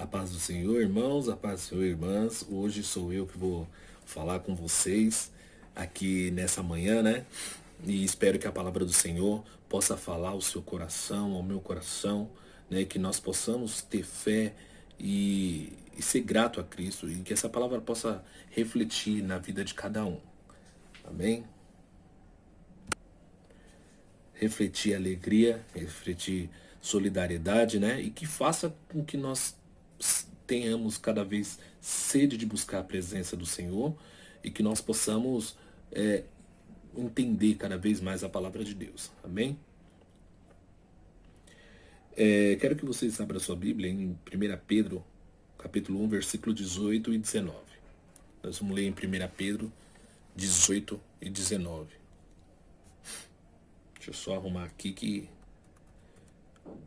A paz do Senhor, irmãos, a paz do Senhor, irmãs. Hoje sou eu que vou falar com vocês aqui nessa manhã, né? E espero que a palavra do Senhor possa falar ao seu coração, ao meu coração, né? Que nós possamos ter fé e ser grato a Cristo e que essa palavra possa refletir na vida de cada um. Amém? Refletir alegria, refletir solidariedade, né? E que faça com que nós tenhamos cada vez sede de buscar a presença do Senhor e que nós possamos entender cada vez mais a palavra de Deus. Amém? Quero que vocês abram a sua Bíblia em 1 Pedro, capítulo 1, versículo 18 e 19. Nós vamos ler em 1 Pedro 18 e 19. Deixa eu só arrumar aqui que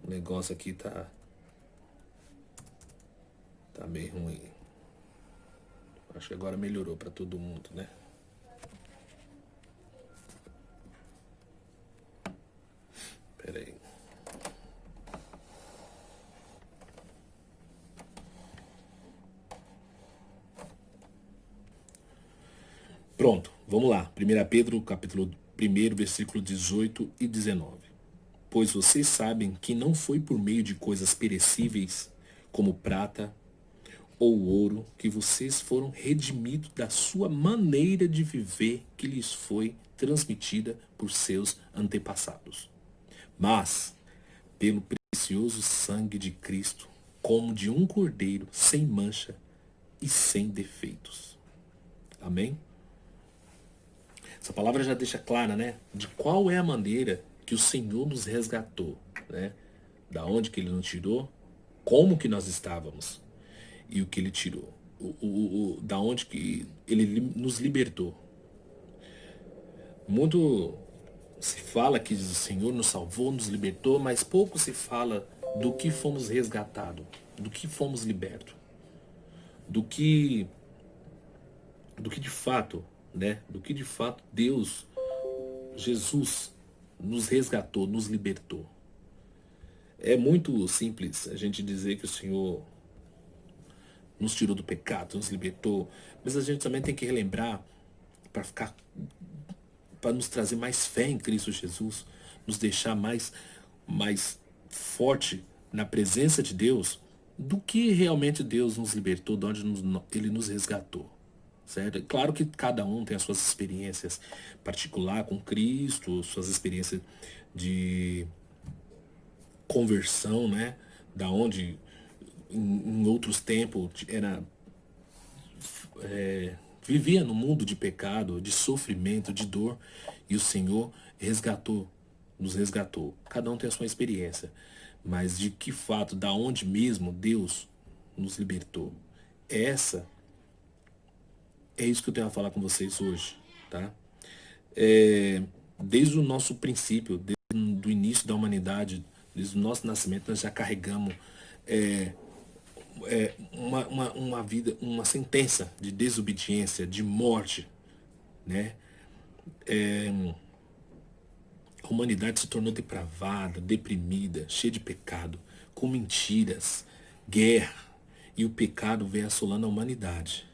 o negócio aqui tá meio ruim. Acho que agora melhorou para todo mundo, né? Pera aí. Pronto, vamos lá. 1 Pedro, capítulo 1, versículo 18 e 19. Pois vocês sabem que não foi por meio de coisas perecíveis, como prata ou ouro, que vocês foram redimidos da sua maneira de viver que lhes foi transmitida por seus antepassados. Mas, pelo precioso sangue de Cristo, como de um cordeiro sem mancha e sem defeitos. Amém? Essa palavra já deixa clara, né? De qual é a maneira que o Senhor nos resgatou, né? Da onde que Ele nos tirou, como que nós estávamos e o que Ele tirou. Da onde que Ele nos libertou. Muito se fala que o Senhor nos salvou, nos libertou, mas pouco se fala do que fomos resgatados, do que fomos libertos, do que de fato, né? Do que de fato Deus, Jesus, nos resgatou, nos libertou. É muito simples a gente dizer que o Senhor nos tirou do pecado, nos libertou, mas a gente também tem que relembrar para nos trazer mais fé em Cristo Jesus, nos deixar mais forte na presença de Deus, do que realmente Deus nos libertou, de onde Ele nos resgatou. Certo? Claro que cada um tem as suas experiências particular com Cristo, suas experiências de conversão, né? Da onde em outros tempos vivia no mundo de pecado, de sofrimento, de dor, e o Senhor nos resgatou. Cada um tem a sua experiência, mas de que fato, da onde mesmo Deus nos libertou. É isso que eu tenho a falar com vocês hoje, tá? Desde o nosso princípio, desde o início da humanidade, desde o nosso nascimento, nós já carregamos uma vida, uma sentença de desobediência, de morte, né? A humanidade se tornou depravada, deprimida, cheia de pecado, com mentiras, guerra, e o pecado vem assolando a humanidade.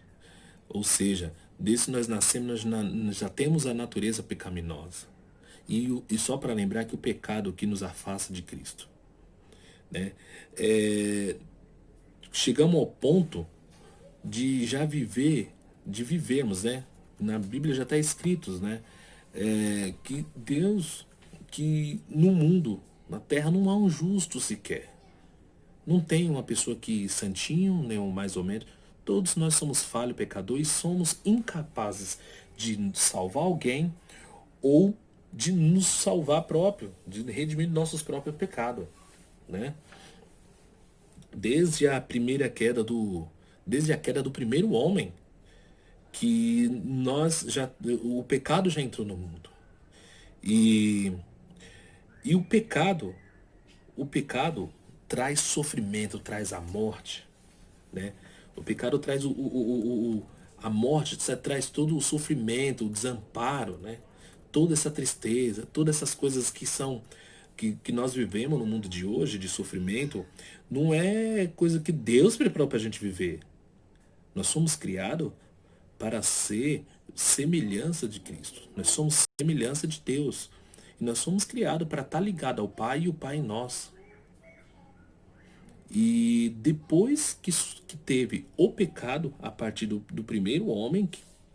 Ou seja, desde que nós nascemos, nós já temos a natureza pecaminosa. E só para lembrar que o pecado que nos afasta de Cristo, né? Chegamos ao ponto de já vivermos, né? Na Bíblia já está escrito, né? Que Deus, que no mundo, na terra, não há um justo sequer. Não tem uma pessoa que santinho, nem um mais ou menos. Todos nós somos falhos, pecadores, e somos incapazes de salvar alguém ou de nos salvar próprio, de redimir nossos próprios pecados, né? Desde a queda do primeiro homem, que o pecado já entrou no mundo. E o pecado traz sofrimento, traz a morte, né? O pecado traz a morte, traz todo o sofrimento, o desamparo, né? Toda essa tristeza, todas essas coisas que nós vivemos no mundo de hoje, de sofrimento, não é coisa que Deus preparou para a gente viver. Nós somos criados para ser semelhança de Cristo. Nós somos semelhança de Deus. E nós somos criados para estar ligados ao Pai e o Pai em nós. E depois que teve o pecado, a partir do primeiro homem,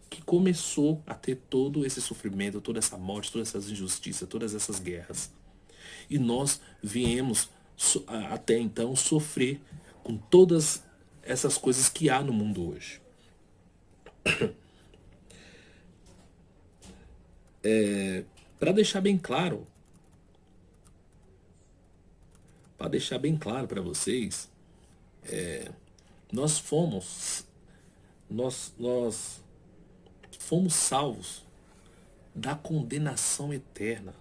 que começou a ter todo esse sofrimento, toda essa morte, todas essas injustiças, todas essas guerras. E nós viemos até então sofrer com todas essas coisas que há no mundo hoje. Para deixar bem claro, para vocês, nós fomos salvos da condenação eterna.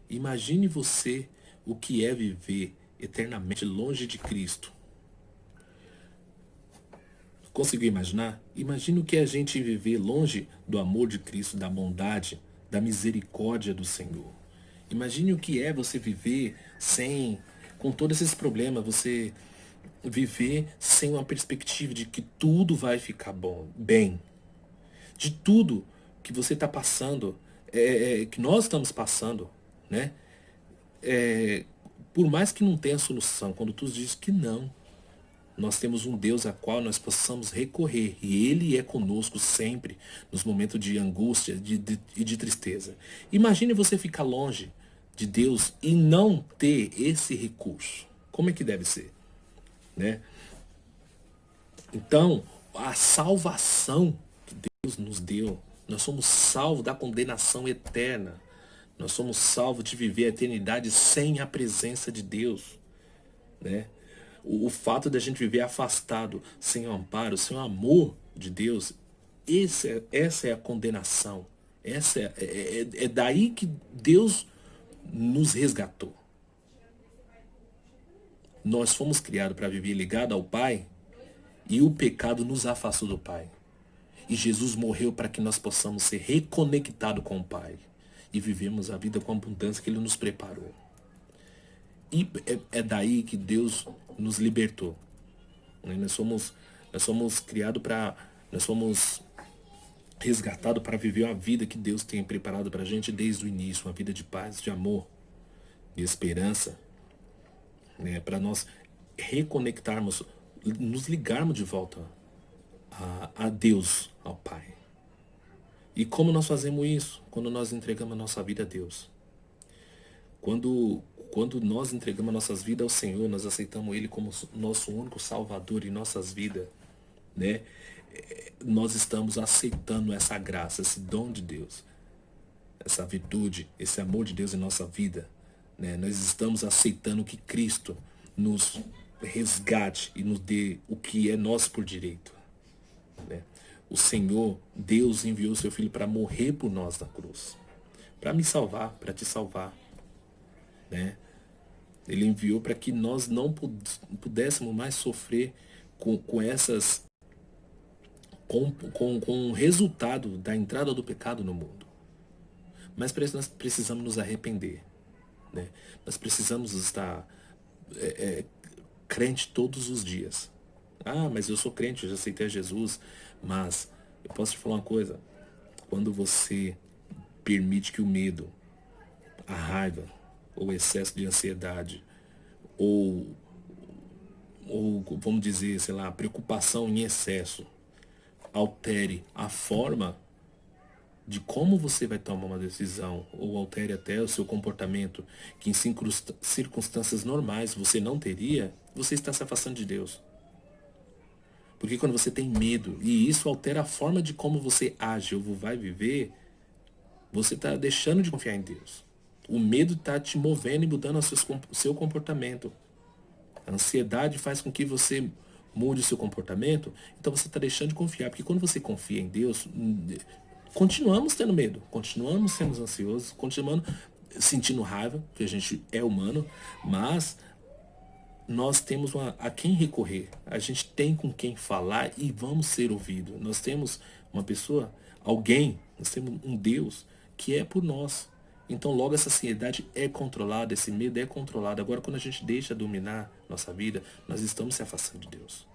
Imagine você o que é viver eternamente longe de Cristo. Conseguiu imaginar? Imagine o que é a gente viver longe do amor de Cristo, da bondade, da misericórdia do Senhor. Imagine o que é você viver com todos esses problemas, você viver sem uma perspectiva de que tudo vai ficar bem. De tudo que você está passando, que nós estamos passando, né? Por mais que não tenha solução, quando tu diz que não, nós temos um Deus a qual nós possamos recorrer. E Ele é conosco sempre, nos momentos de angústia e de tristeza. Imagine você ficar longe de Deus e não ter esse recurso. Como é que deve ser? Né? Então, a salvação que Deus nos deu, nós somos salvos da condenação eterna. Nós somos salvos de viver a eternidade sem a presença de Deus. Né? O fato de a gente viver afastado, sem o amparo, sem o amor de Deus, essa é a condenação. É daí que Deus nos resgatou. Nós fomos criados para viver ligado ao Pai e o pecado nos afastou do Pai. E Jesus morreu para que nós possamos ser reconectados com o Pai e vivemos a vida com a abundância que Ele nos preparou. E é daí que Deus nos libertou. Nós somos criados nós somos resgatados para viver a vida que Deus tem preparado para a gente desde o início, uma vida de paz, de amor, de esperança, né? Para nós reconectarmos, nos ligarmos de volta a Deus, ao Pai. E como nós fazemos isso? Quando nós entregamos a nossa vida a Deus. Quando nós entregamos nossas vidas ao Senhor, nós aceitamos Ele como nosso único Salvador em nossas vidas, né? Nós estamos aceitando essa graça, esse dom de Deus, essa virtude, esse amor de Deus em nossa vida, né? Nós estamos aceitando que Cristo nos resgate e nos dê o que é nosso por direito, né? O Senhor, Deus enviou seu Filho para morrer por nós na cruz, para me salvar, para te salvar, né? Ele enviou para que nós não pudéssemos mais sofrer com essas com o resultado da entrada do pecado no mundo. Mas nós precisamos nos arrepender, né? Nós precisamos estar crente todos os dias. Ah, mas eu sou crente, eu já aceitei Jesus. Mas eu posso te falar uma coisa: quando você permite que o medo, a raiva, ou excesso de ansiedade, ou vamos dizer, sei lá, preocupação em excesso, altere a forma de como você vai tomar uma decisão, ou altere até o seu comportamento, que em circunstâncias normais você não teria, você está se afastando de Deus. Porque quando você tem medo, e isso altera a forma de como você age ou vai viver, você está deixando de confiar em Deus. O medo está te movendo e mudando o seu comportamento. A ansiedade faz com que você mude o seu comportamento, então você está deixando de confiar. Porque quando você confia em Deus, continuamos tendo medo, continuamos sendo ansiosos, continuamos sentindo raiva, porque a gente é humano, mas nós temos a quem recorrer, a gente tem com quem falar e vamos ser ouvidos. Nós temos uma pessoa, nós temos um Deus que é por nós, Então logo essa ansiedade é controlada, esse medo é controlado. Agora quando a gente deixa dominar nossa vida, nós estamos se afastando de Deus.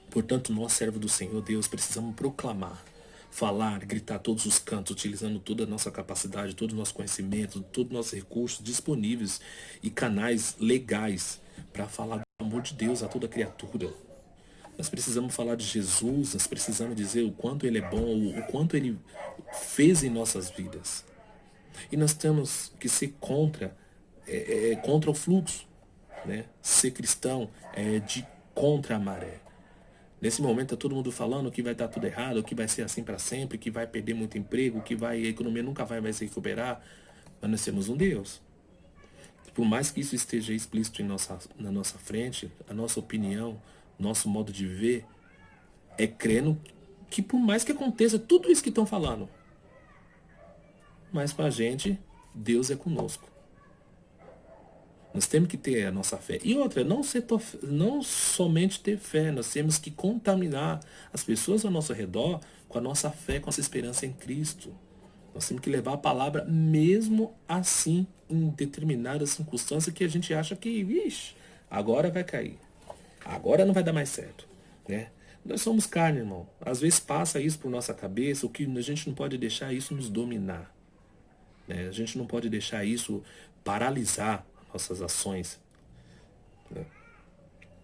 Portanto, nós, servos do Senhor Deus, precisamos proclamar, falar, gritar todos os cantos, utilizando toda a nossa capacidade, todo o nosso conhecimento, todos os nossos recursos disponíveis e canais legais para falar do amor de Deus a toda criatura. Nós precisamos falar de Jesus, nós precisamos dizer o quanto Ele é bom, o quanto Ele fez em nossas vidas. E nós temos que ser contra o fluxo, né? Ser cristão é de contra a maré. Nesse momento está todo mundo falando que vai estar tudo errado, que vai ser assim para sempre, que vai perder muito emprego, que a economia nunca vai se recuperar. Mas nós temos um Deus. Por mais que isso esteja explícito na nossa frente, a nossa opinião, nosso modo de ver, é crendo que por mais que aconteça tudo isso que estão falando, mas para a gente, Deus é conosco. Nós temos que ter a nossa fé. E outra, não somente ter fé, nós temos que contaminar as pessoas ao nosso redor com a nossa fé, com a nossa esperança em Cristo. Nós temos que levar a palavra mesmo assim, em determinadas circunstâncias que a gente acha que, vixe, agora vai cair. Agora não vai dar mais certo, né? Nós somos carne, irmão. Às vezes passa isso por nossa cabeça, o que a gente não pode deixar isso nos dominar, né? A gente não pode deixar isso paralisar nossas ações, né?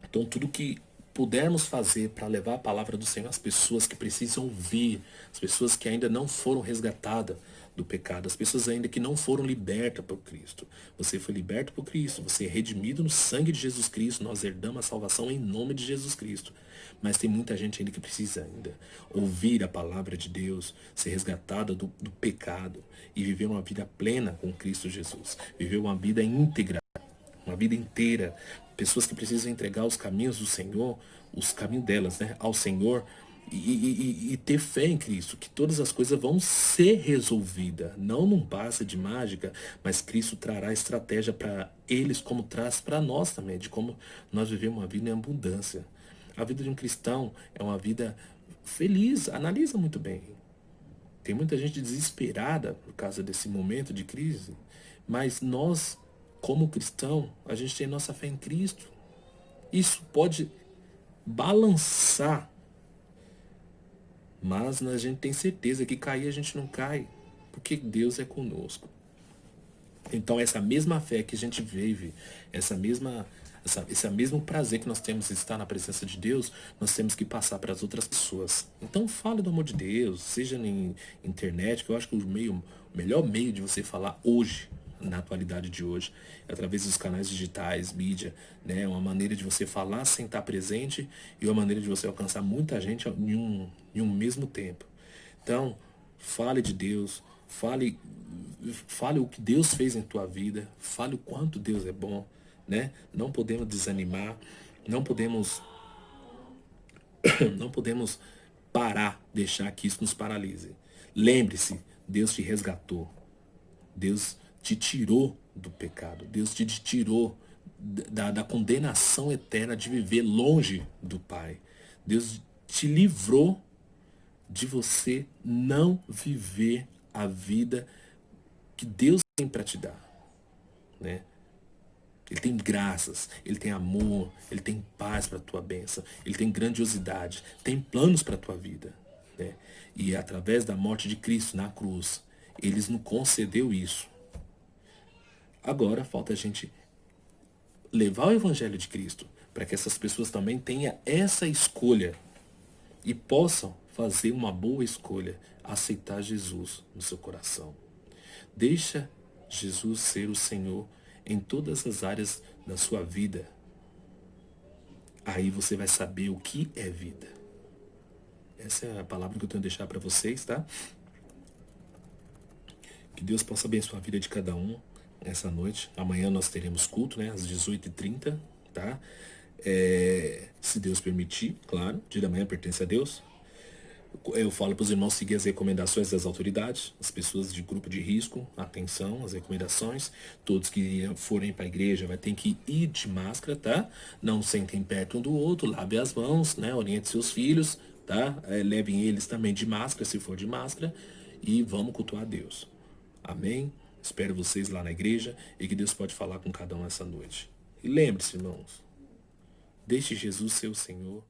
Então tudo que pudermos fazer para levar a palavra do Senhor às pessoas que precisam ouvir, as pessoas que ainda não foram resgatadas do pecado, as pessoas ainda que não foram libertas por Cristo. Você foi liberto por Cristo, você é redimido no sangue de Jesus Cristo, nós herdamos a salvação em nome de Jesus Cristo. Mas tem muita gente ainda que precisa ainda ouvir a palavra de Deus, ser resgatada do pecado e viver uma vida plena com Cristo Jesus, viver uma vida íntegra, uma vida inteira. Pessoas que precisam entregar os caminhos do Senhor, os caminhos delas, né, ao Senhor e ter fé em Cristo, que todas as coisas vão ser resolvidas, não num passe de mágica, mas Cristo trará estratégia para eles, como traz para nós também, de como nós vivemos uma vida em abundância. A vida de um cristão é uma vida feliz, analisa muito bem. Tem muita gente desesperada por causa desse momento de crise, mas nós, como cristão, a gente tem nossa fé em Cristo. Isso pode balançar, mas a gente tem certeza que cair a gente não cai, porque Deus é conosco. Então essa mesma fé que a gente vive, esse mesmo prazer que nós temos de estar na presença de Deus, nós temos que passar para as outras pessoas. Então fale do amor de Deus, seja na internet, que eu acho que o melhor meio de você falar hoje, na atualidade de hoje, é através dos canais digitais, mídia, né? Uma maneira de você falar sem estar presente e uma maneira de você alcançar muita gente em um mesmo tempo. Então, fale de Deus, fale o que Deus fez em tua vida, fale o quanto Deus é bom, né? Não podemos desanimar, não podemos não podemos parar, deixar que isso nos paralise. Lembre-se, Deus te resgatou. Deus te tirou do pecado. Deus te tirou da condenação eterna de viver longe do Pai. Deus te livrou de você não viver a vida que Deus tem para te dar, né? Ele tem graças, Ele tem amor, Ele tem paz para a tua bênção, Ele tem grandiosidade, tem planos para a tua vida, né? E através da morte de Cristo na cruz, Ele nos concedeu isso. Agora falta a gente levar o Evangelho de Cristo para que essas pessoas também tenham essa escolha e possam fazer uma boa escolha, aceitar Jesus no seu coração. Deixa Jesus ser o Senhor em todas as áreas da sua vida. Aí você vai saber o que é vida. Essa é a palavra que eu tenho a deixar para vocês, tá? Que Deus possa abençoar a vida de cada um essa noite. Amanhã nós teremos culto, né? Às 18h30, tá? Se Deus permitir, claro. O dia da manhã pertence a Deus. Eu falo para os irmãos seguir as recomendações das autoridades, as pessoas de grupo de risco, atenção, as recomendações. Todos que forem para a igreja vai ter que ir de máscara, tá? Não sentem perto um do outro, lave as mãos, né? Oriente seus filhos, tá? Levem eles também de máscara, se for de máscara, e vamos cultuar a Deus. Amém? Espero vocês lá na igreja e que Deus pode falar com cada um essa noite. E lembre-se, irmãos, deixe Jesus ser o Senhor.